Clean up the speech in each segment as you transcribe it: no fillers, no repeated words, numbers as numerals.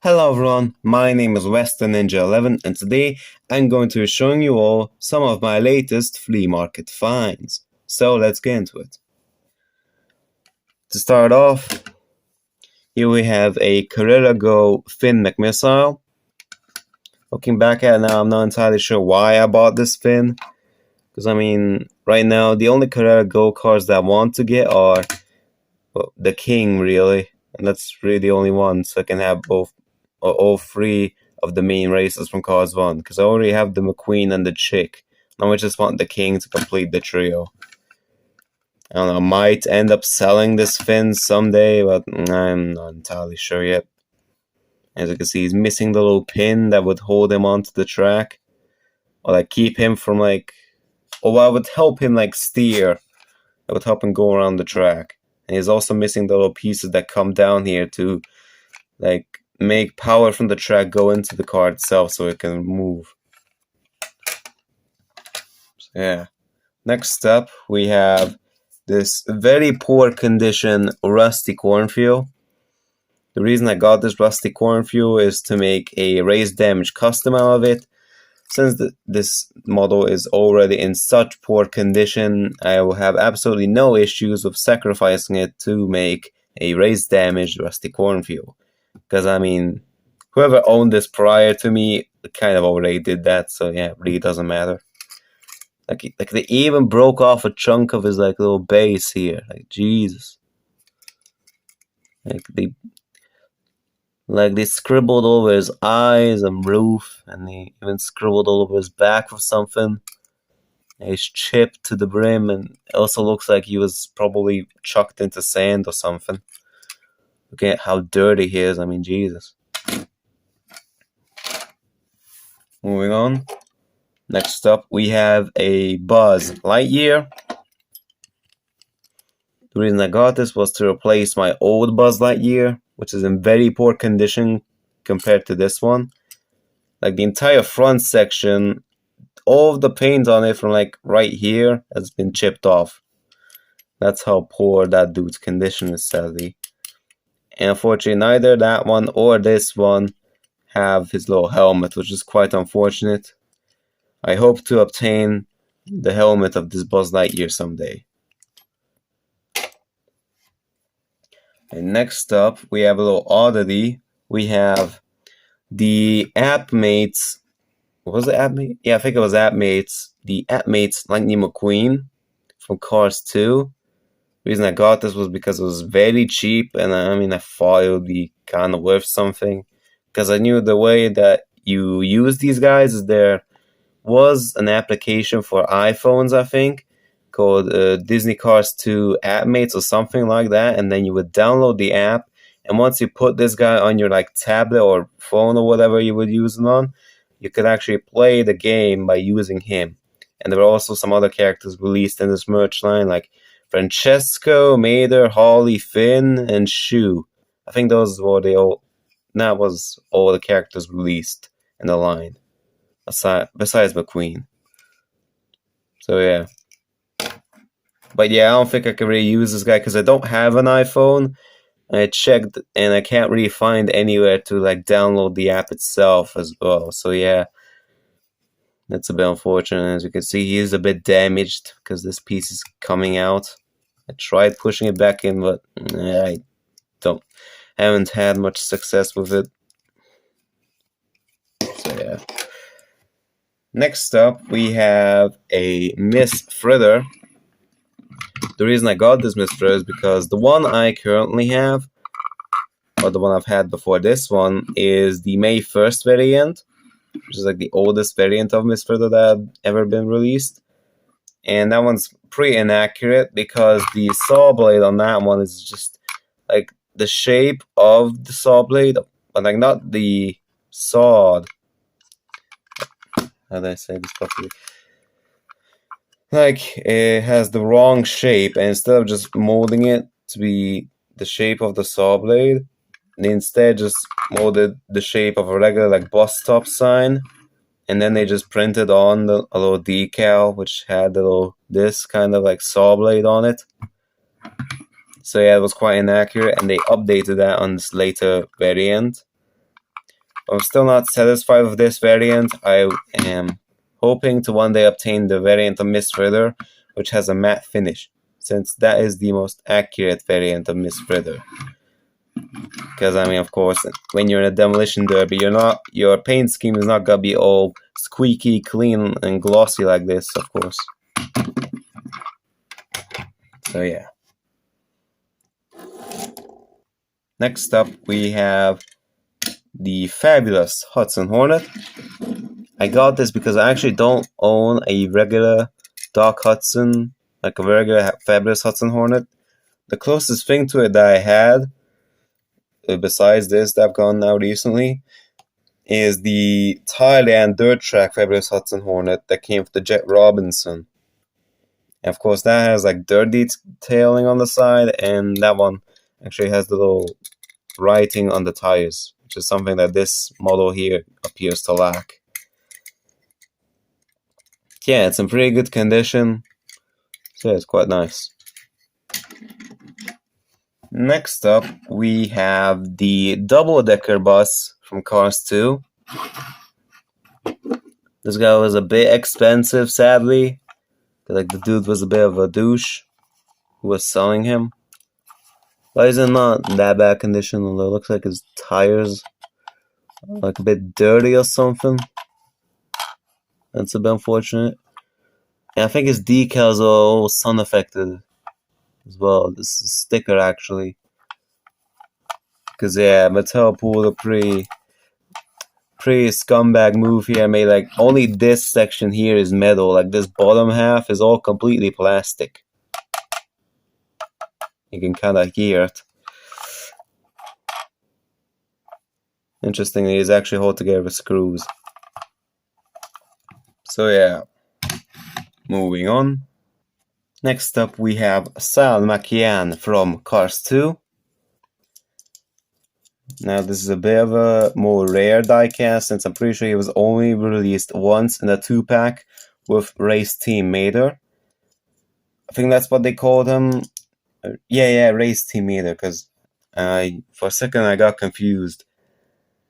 Hello everyone, my name is Western Ninja 11 and today I'm going to be showing you all some of my latest flea market finds. So let's get into it. To start off, here we have a Carrera Go fin McMissile. Looking back at it now, I'm not entirely sure why I bought this fin. Because right now the only Carrera Go cars that I want to get are the King really. And that's really the only one, so I can have both or all three of the main races from Cars 1, because I already have the McQueen and the Chick. Now I just want the King to complete the trio. I don't know, I might end up selling this fin someday, but I'm not entirely sure yet. As you can see, he's missing the little pin that would hold him onto the track. Or like keep him from or I would help him steer. That would help him go around the track. And he's also missing the little pieces that come down here to make power from the track go into the car itself so it can move. So, yeah. Next up, we have this very poor condition rusty Cornfuel. The reason I got this rusty Cornfuel is to make a race damage custom out of it. Since this model is already in such poor condition, I will have absolutely no issues with sacrificing it to make a race damaged rusty Cornfuel. Because, whoever owned this prior to me kind of already did that, so yeah, it really doesn't matter. They even broke off a chunk of his little base here. Jesus. They scribbled over his eyes and roof, and they even scribbled all over his back with something. He's chipped to the brim, and it also looks like he was probably chucked into sand or something. Look at how dirty he is. Jesus. Moving on. Next up, we have a Buzz Lightyear. The reason I got this was to replace my old Buzz Lightyear, which is in very poor condition compared to this one. The entire front section, all of the paint on it from right here has been chipped off. That's how poor that dude's condition is, sadly. And unfortunately, neither that one or this one have his little helmet, which is quite unfortunate. I hope to obtain the helmet of this Buzz Lightyear someday. And next up, we have a little oddity. We have the AppMates. What was it, AppMate? Yeah, I think it was AppMates. The AppMates Lightning McQueen from Cars 2. The reason I got this was because it was very cheap, and I thought it would be kind of worth something. Because I knew the way that you use these guys is there was an application for iPhones, I think, called Disney Cars 2 AppMates or something like that, and then you would download the app, and once you put this guy on your tablet or phone or whatever you would use it on, you could actually play the game by using him. And there were also some other characters released in this merch line, like Francesco, Mater, Holly, Finn, and Shu. I think those were that was all the characters released in the line, besides McQueen. So yeah. But yeah, I don't think I can really use this guy because I don't have an iPhone. I checked and I can't really find anywhere to download the app itself as well. So yeah, that's a bit unfortunate. As you can see, he is a bit damaged because this piece is coming out. I tried pushing it back in, but I haven't had much success with it. So yeah. Next up, we have a Miss Fritter. The reason I got this Miss Fritter is because the one I currently have, or the one I've had before this one, is the May 1st variant, which is the oldest variant of Miss Fritter that had ever been released. And that one's pretty inaccurate because the saw blade on that one is just the shape of the saw blade, but not the sawed. How do I say this properly? It has the wrong shape, and instead of just molding it to be the shape of the saw blade, they instead just molded the shape of a regular bus stop sign, and then they just printed on a little decal which had this kind of saw blade on it. So yeah, it was quite inaccurate, and they updated that on this later variant. I'm still not satisfied with this variant. I am hoping to one day obtain the variant of Miss Fritter, which has a matte finish, since that is the most accurate variant of Miss Fritter. Because I mean, of course, when you're in a demolition derby, your paint scheme is not gonna be all squeaky clean and glossy like this, of course. So yeah. Next up, we have the fabulous Hudson Hornet. I got this because I actually don't own a regular Doc Hudson, like a regular fabulous Hudson Hornet. The closest thing to it that I had, besides this that I've gone now recently, is the Thailand dirt track fabulous Hudson Hornet that came with the Jet Robinson. And of course, that has like dirt detailing on the side, and that one actually has the little writing on the tires, which is something that this model here appears to lack. Yeah, it's in pretty good condition, so yeah, it's quite nice. Next up, we have the double-decker bus from Cars 2. This guy was a bit expensive, sadly. Like, the dude was a bit of a douche who was selling him. But he's in not that bad condition, although it looks like his tires are like a bit dirty or something. That's a bit unfortunate. And I think his decals are all sun affected as well. This is sticker actually. Because yeah, Mattel pulled a pretty scumbag move here. Made like only this section here is metal. Like this bottom half is all completely plastic. You can kind of hear it. Interestingly, it's actually held together with screws. So yeah, moving on. Next up, we have Sal McQueen from Cars 2. Now, this is a bit of a more rare diecast, since I'm pretty sure he was only released once in a 2-pack with Race Team Mater. I think that's what they called him. Yeah, Race Team Mater, because for a second I got confused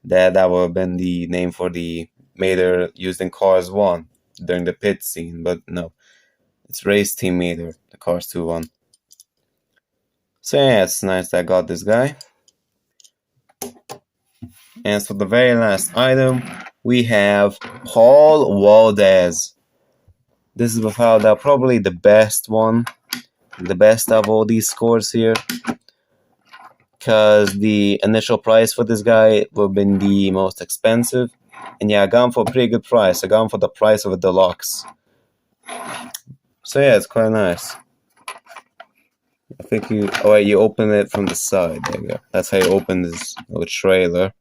that would have been the name for the Mater used in Cars 1 during the pit scene, but no. It's Race Team Mater, the Cars 2 one. So yeah, it's nice that I got this guy. And for the very last item, we have Paul Valdez. This is without doubt probably the best one. The best of all these scores here. Because the initial price for this guy would have been the most expensive. And yeah, I got him for a pretty good price. I got him for the price of a deluxe. So yeah, it's quite nice. I think you open it from the side. There you go. That's how you open this little trailer.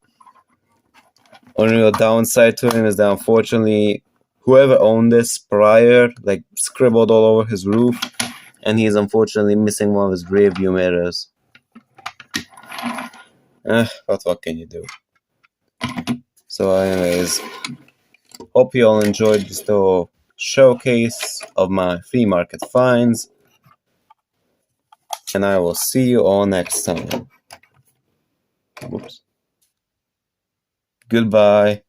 Only real downside to him is that unfortunately, whoever owned this prior, like, scribbled all over his roof, and he's unfortunately missing one of his rear view mirrors. But what can you do? So anyways, hope you all enjoyed this little showcase of my flea market finds, and I will see you all next time. Whoops. Goodbye.